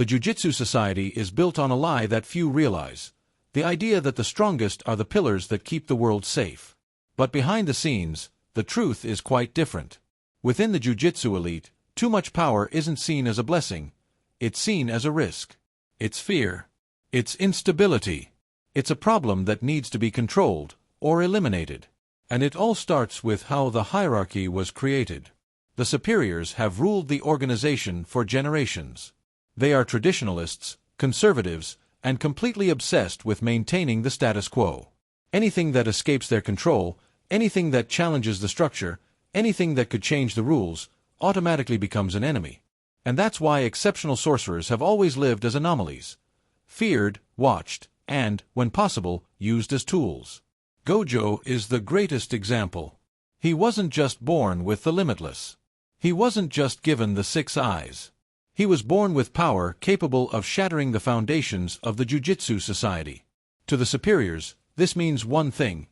The Jujutsu Society is built on a lie that few realize, the idea that the strongest are the pillars that keep the world safe. But behind the scenes, the truth is quite different. Within the Jujutsu elite, too much power isn't seen as a blessing, it's seen as a risk. It's fear. It's instability. It's a problem that needs to be controlled, or eliminated. And it all starts with how the hierarchy was created. The superiors have ruled the organization for generations. They are traditionalists, conservatives, and completely obsessed with maintaining the status quo. Anything that escapes their control, anything that challenges the structure, anything that could change the rules, automatically becomes an enemy. And that's why exceptional sorcerers have always lived as anomalies. Feared, watched, and, when possible, used as tools. Gojo is the greatest example. He wasn't just born with the limitless. He wasn't just given the 6 eyes. He was born with power capable of shattering the foundations of the Jujutsu Society. To the superiors, this means one thing: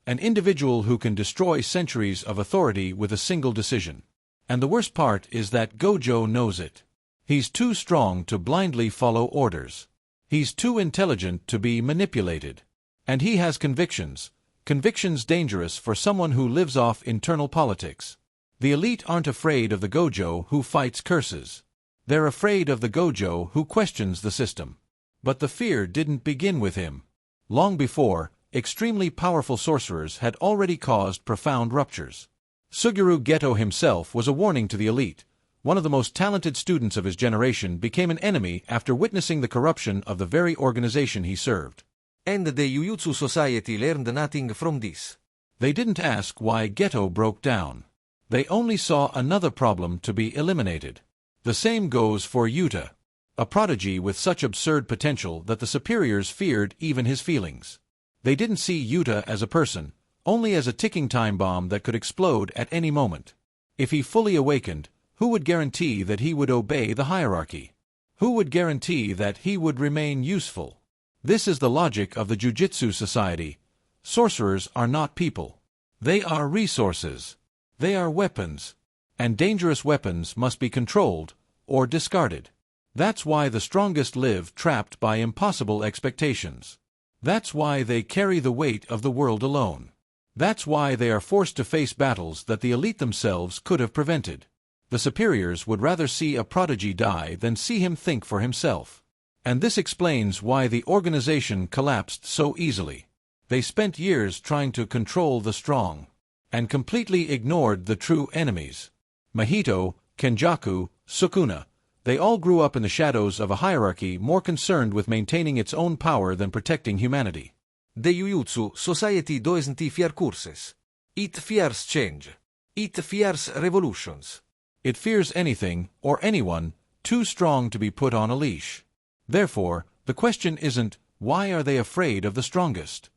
an individual who can destroy centuries of authority with a single decision. And the worst part is that Gojo knows it. He's too strong to blindly follow orders. He's too intelligent to be manipulated. And he has convictions. Convictions dangerous for someone who lives off internal politics. The elite aren't afraid of the Gojo who fights curses. They're afraid of the Gojo who questions the system. But the fear didn't begin with him. Long before, extremely powerful sorcerers had already caused profound ruptures. Suguru Geto himself was a warning to the elite. One of the most talented students of his generation became an enemy after witnessing the corruption of the very organization he served. And the Jujutsu Society learned nothing from this. They didn't ask why Geto broke down. They only saw another problem to be eliminated. The same goes for Yuta, a prodigy with such absurd potential that the superiors feared even his feelings. They didn't see Yuta as a person, only as a ticking time bomb that could explode at any moment. If he fully awakened, who would guarantee that he would obey the hierarchy? Who would guarantee that he would remain useful? This is the logic of the Jujutsu Society. Sorcerers are not people. They are resources. They are weapons. And dangerous weapons must be controlled, or discarded. That's why the strongest live trapped by impossible expectations. That's why they carry the weight of the world alone. That's why they are forced to face battles that the elite themselves could have prevented. The superiors would rather see a prodigy die than see him think for himself. And this explains why the organization collapsed so easily. They spent years trying to control the strong, and completely ignored the true enemies. Mahito, Kenjaku, Sukuna, they all grew up in the shadows of a hierarchy more concerned with maintaining its own power than protecting humanity. The Jujutsu Society doesn't fear curses. It fears change. It fears revolutions. It fears anything, or anyone, too strong to be put on a leash. Therefore, the question isn't, why are they afraid of the strongest?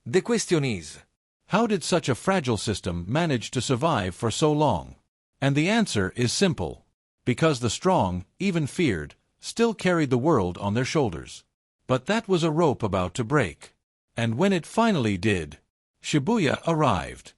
The question is, how did such a fragile system manage to survive for so long? And the answer is simple. Because the strong, even feared, still carried the world on their shoulders. But that was a rope about to break. And when it finally did, Shibuya arrived.